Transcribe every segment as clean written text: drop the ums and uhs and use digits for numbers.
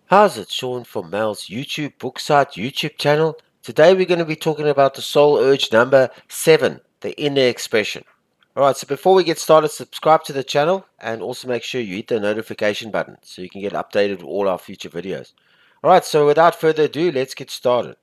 How's it, Sean from Mel's YouTube book site YouTube channel? Today we're going to be talking about the soul urge number 7, the inner expression. Alright, so before we get started, subscribe to the channel and also make sure you hit the notification button so you can get updated with all our future videos. Alright, so without further ado, let's get started.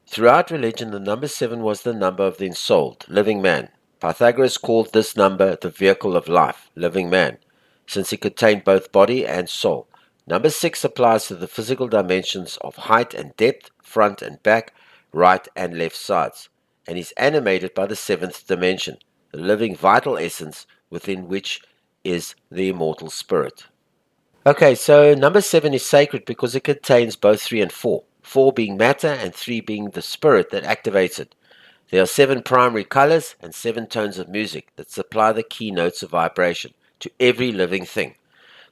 Throughout religion, the number 7 was the number of the ensouled, living man. Pythagoras called this number the vehicle of life, living man, since it contained both body and soul. Number 6 applies to the physical dimensions of height and depth, front and back, right and left sides, and is animated by the seventh dimension, the living vital essence within which is the immortal spirit. Okay, so number 7 is sacred because it contains both 3 and 4, 4 being matter and 3 being the spirit that activates it. There are 7 primary colors and 7 tones of music that supply the key notes of vibration to every living thing.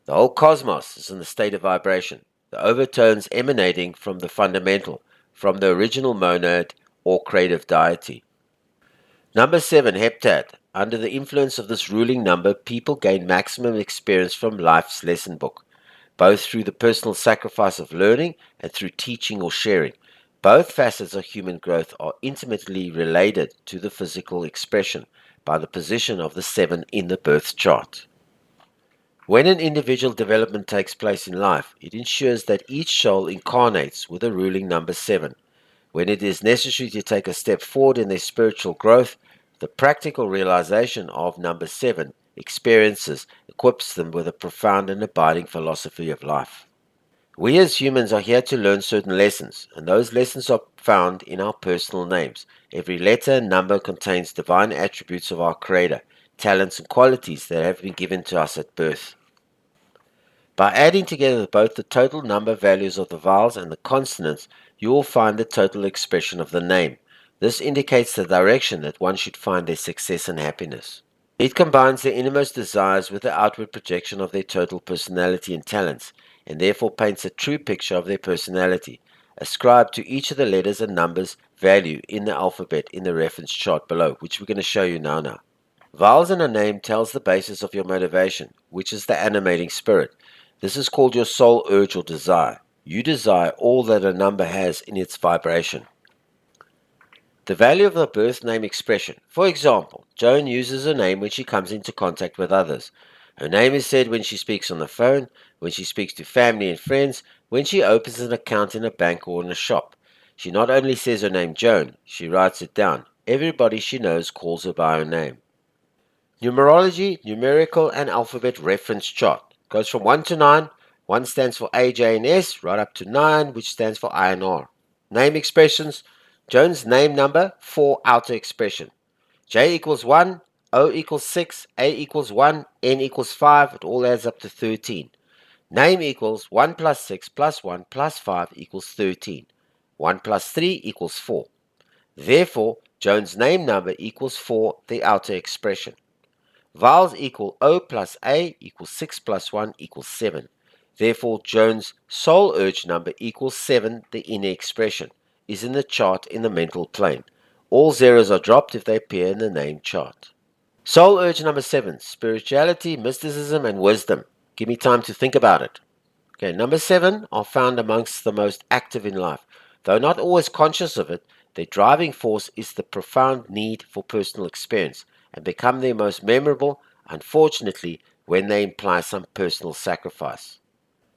The whole cosmos is in the state of vibration, the overtones emanating from the fundamental, from the original monad or creative deity. Number 7, heptad. Under the influence of this ruling number, people gain maximum experience from life's lesson book, both through the personal sacrifice of learning and through teaching or sharing. Both facets of human growth are intimately related to the physical expression by the position of the 7 in the birth chart. When an individual development takes place in life, it ensures that each soul incarnates with a ruling number 7. When it is necessary to take a step forward in their spiritual growth, the practical realization of number 7 experiences equips them with a profound and abiding philosophy of life. We as humans are here to learn certain lessons, and those lessons are found in our personal names. Every letter and number contains divine attributes of our Creator, talents and qualities that have been given to us at birth. By adding together both the total number values of the vowels and the consonants, you will find the total expression of the name. This indicates the direction that one should find their success and happiness. It combines their innermost desires with the outward projection of their total personality and talents, and therefore paints a true picture of their personality. Ascribe to each of the letters and numbers value in the alphabet in the reference chart below, which we're going to show you now. Vowels in a name tells the basis of your motivation, which is the animating spirit. This is called your soul urge or desire. You desire all that a number has in its vibration. The value of the birth name expression. For example, Joan uses her name when she comes into contact with others. Her name is said when she speaks on the phone, when she speaks to family and friends, when she opens an account in a bank or in a shop. She not only says her name Joan, she writes it down. Everybody she knows calls her by her name. Numerology, numerical and alphabet reference chart. Goes from 1 to 9. 1 stands for A, J, and S, right up to 9, which stands for I and R. Name expressions. Joan's name number, 4 outer expression. J equals 1, O equals 6, A equals 1, N equals 5, it all adds up to 13. Name equals 1 plus 6 plus 1 plus 5 equals 13. 1 plus 3 equals 4. Therefore, Joan's name number equals 4, the outer expression. Vowels equal O plus A equals 6 plus 1 equals 7. Therefore, Joan's soul urge number equals 7, the inner expression, is in the chart in the mental plane. All zeros are dropped if they appear in the name chart. Soul urge number 7, spirituality, mysticism, and wisdom. Give me time to think about it. Okay, number 7 are found amongst the most active in life. Though not always conscious of it, their driving force is the profound need for personal experience, and become their most memorable, unfortunately, when they imply some personal sacrifice.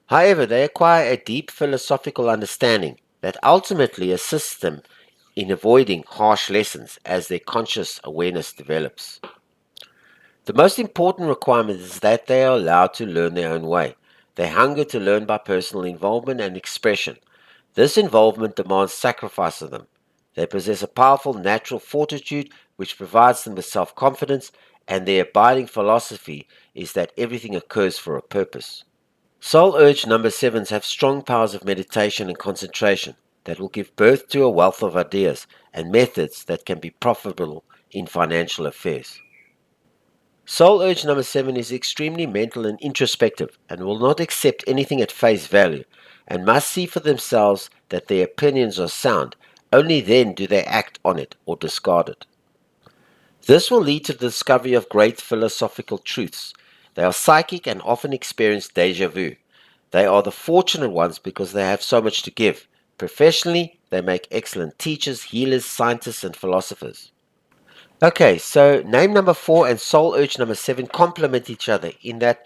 However, they acquire a deep philosophical understanding that ultimately assists them in avoiding harsh lessons as their conscious awareness develops. The most important requirement is that they are allowed to learn their own way. They hunger to learn by personal involvement and expression. This involvement demands sacrifice of them. They possess a powerful natural fortitude which provides them with self-confidence, and their abiding philosophy is that everything occurs for a purpose. Soul urge number 7s have strong powers of meditation and concentration that will give birth to a wealth of ideas and methods that can be profitable in financial affairs. Soul urge number 7 is extremely mental and introspective and will not accept anything at face value and must see for themselves that their opinions are sound. Only then do they act on it or discard it. This will lead to the discovery of great philosophical truths. They are psychic and often experience deja vu. They are the fortunate ones because they have so much to give. Professionally, they make excellent teachers, healers, scientists, and philosophers. Okay, so name number 4 and soul urge number 7 complement each other in that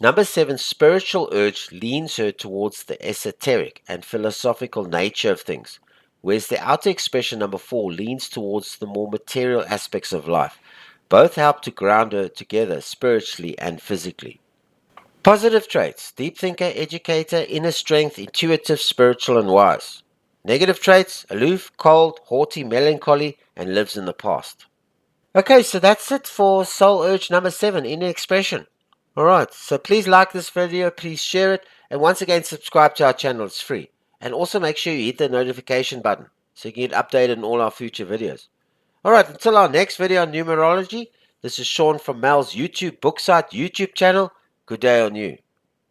number 7's spiritual urge leans her towards the esoteric and philosophical nature of things, whereas the outer expression number 4 leans towards the more material aspects of life. Both help to ground her together spiritually and physically. Positive traits: deep thinker, educator, inner strength, intuitive, spiritual, and wise. Negative traits: aloof, cold, haughty, melancholy, and lives in the past. Okay, so that's it for soul urge number 7, inner expression. Alright, so please like this video, please share it, and once again subscribe to our channel, it's free. And also make sure you hit the notification button so you can get updated on all our future videos. Alright, until our next video on numerology, this is Sean from Mel's YouTube book site, YouTube channel. Good day on you.